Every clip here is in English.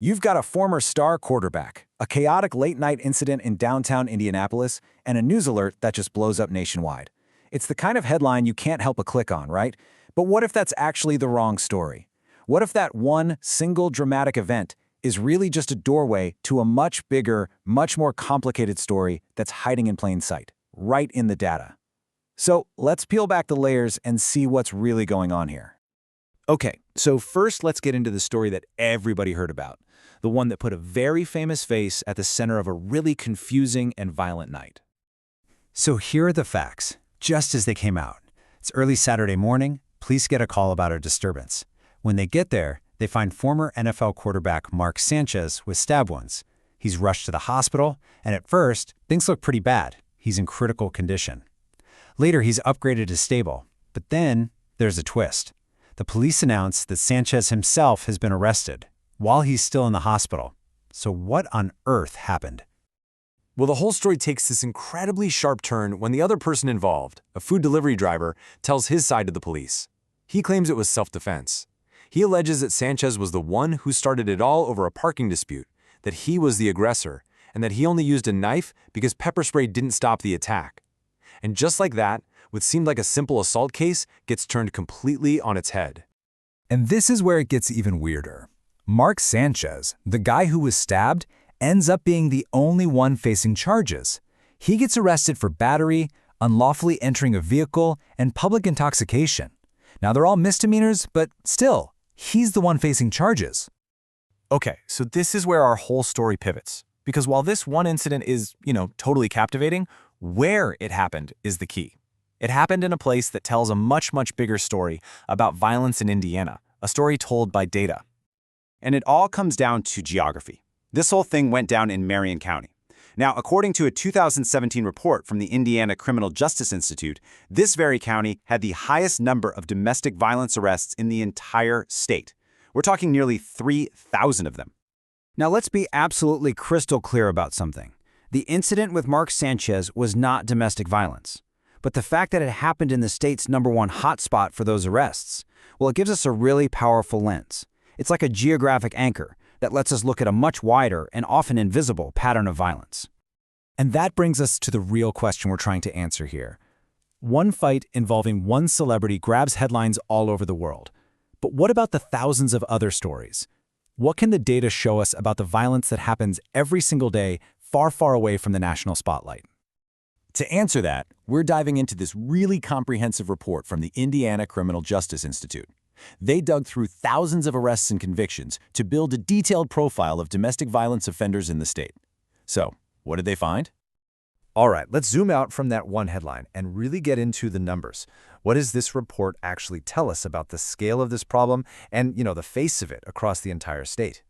You've got a former star quarterback, a chaotic late-night incident in downtown Indianapolis, and a news alert that just blows up nationwide. It's the kind of headline you can't help but click on, right? But what if that's actually the wrong story? What if that one single dramatic event is really just a doorway to a much bigger, much more complicated story that's hiding in plain sight, right in the data? So let's peel back the layers and see what's really going on here. Okay, so first let's get into the story that everybody heard about, the one that put a very famous face at the center of a really confusing and violent night. So here are the facts, just as they came out. It's early Saturday morning. Police get a call about a disturbance. When they get there, they find former NFL quarterback Mark Sanchez with stab wounds. He's rushed to the hospital, and at first, things look pretty bad. He's in critical condition. Later, he's upgraded to stable. But then, there's a twist. The police announce that Sanchez himself has been arrested while he's still in the hospital. So what on earth happened? Well, the whole story takes this incredibly sharp turn when the other person involved, a food delivery driver, tells his side to the police. He claims it was self-defense. He alleges that Sanchez was the one who started it all over a parking dispute, that he was the aggressor, and that he only used a knife because pepper spray didn't stop the attack. And just like that, what seemed like a simple assault case gets turned completely on its head. And this is where it gets even weirder. Mark Sanchez, the guy who was stabbed, ends up being the only one facing charges. He gets arrested for battery, unlawfully entering a vehicle, and public intoxication. Now, they're all misdemeanors, but still, he's the one facing charges. Okay, so this is where our whole story pivots. Because while this one incident is, totally captivating, where it happened is the key. It happened in a place that tells a much, much bigger story about violence in Indiana, a story told by data. And it all comes down to geography. This whole thing went down in Marion County. Now, according to a 2017 report from the Indiana Criminal Justice Institute, this very county had the highest number of domestic violence arrests in the entire state. We're talking nearly 3,000 of them. Now let's be absolutely crystal clear about something. The incident with Mark Sanchez was not domestic violence. But the fact that it happened in the state's #1 hotspot for those arrests, well, it gives us a really powerful lens. It's like a geographic anchor that lets us look at a much wider and often invisible pattern of violence. And that brings us to the real question we're trying to answer here. One fight involving one celebrity grabs headlines all over the world. But what about the thousands of other stories? What can the data show us about the violence that happens every single day far, far away from the national spotlight? To answer that, we're diving into this really comprehensive report from the Indiana Criminal Justice Institute. They dug through thousands of arrests and convictions to build a detailed profile of domestic violence offenders in the state. So, what did they find? All right, let's zoom out from that one headline and really get into the numbers. What does this report actually tell us about the scale of this problem and, the face of it across the entire state?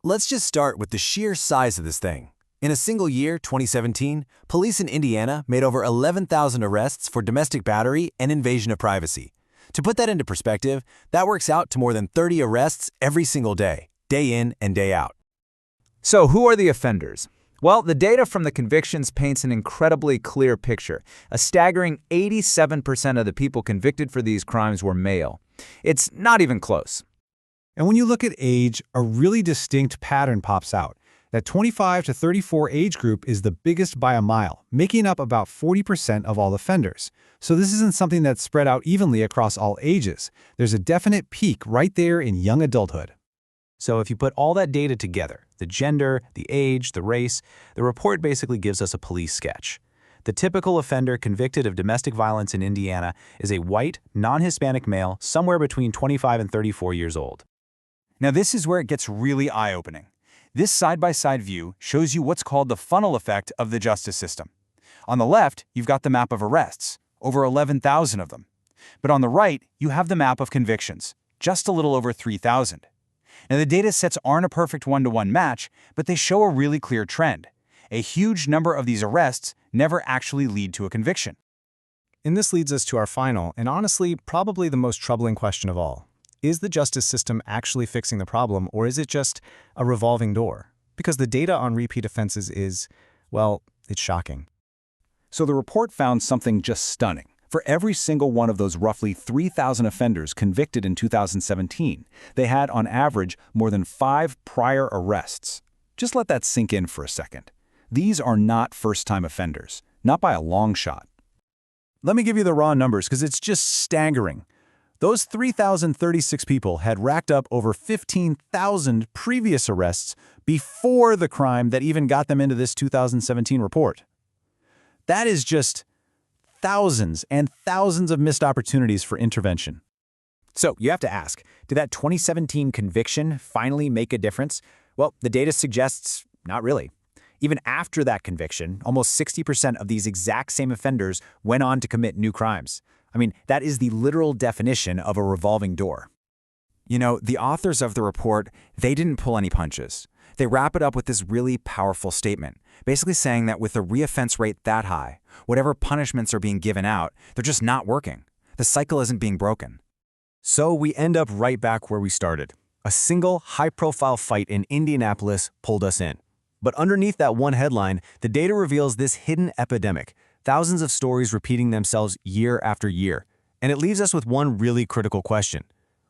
Let's just start with the sheer size of this thing. In a single year, 2017, police in Indiana made over 11,000 arrests for domestic battery and invasion of privacy. To put that into perspective, that works out to more than 30 arrests every single day in and day out. So who are the offenders? Well, the data from the convictions paints an incredibly clear picture. A staggering 87% of the people convicted for these crimes were male. It's not even close. And when you look at age, a really distinct pattern pops out. That 25 to 34 age group is the biggest by a mile, making up about 40% of all offenders. So this isn't something that's spread out evenly across all ages. There's a definite peak right there in young adulthood. So if you put all that data together, the gender, the age, the race, the report basically gives us a police sketch. The typical offender convicted of domestic violence in Indiana is a white, non-Hispanic male somewhere between 25 and 34 years old. Now, this is where it gets really eye-opening. This side-by-side view shows you what's called the funnel effect of the justice system. On the left, you've got the map of arrests, over 11,000 of them. But on the right, you have the map of convictions, just a little over 3,000. Now, the data sets aren't a perfect one-to-one match, but they show a really clear trend. A huge number of these arrests never actually lead to a conviction. And this leads us to our final, and honestly, probably the most troubling question of all. Is the justice system actually fixing the problem, or is it just a revolving door? Because the data on repeat offenses is, well, it's shocking. So the report found something just stunning. For every single one of those roughly 3,000 offenders convicted in 2017, they had, on average, more than 5 prior arrests. Just let that sink in for a second. These are not first-time offenders, not by a long shot. Let me give you the raw numbers because it's just staggering. Those 3,036 people had racked up over 15,000 previous arrests before the crime that even got them into this 2017 report. That is just thousands and thousands of missed opportunities for intervention. So you have to ask, did that 2017 conviction finally make a difference? Well, the data suggests not really. Even after that conviction, almost 60% of these exact same offenders went on to commit new crimes. I mean, that is the literal definition of a revolving door. You know, the authors of the report, they didn't pull any punches. They wrap it up with this really powerful statement, basically saying that with a reoffense rate that high, whatever punishments are being given out, they're just not working. The cycle isn't being broken. So we end up right back where we started. A single, high-profile fight in Indianapolis pulled us in. But underneath that one headline, the data reveals this hidden epidemic, thousands of stories repeating themselves year after year. And it leaves us with one really critical question.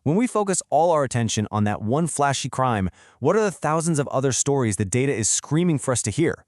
When we focus all our attention on that one flashy crime, what are the thousands of other stories the data is screaming for us to hear?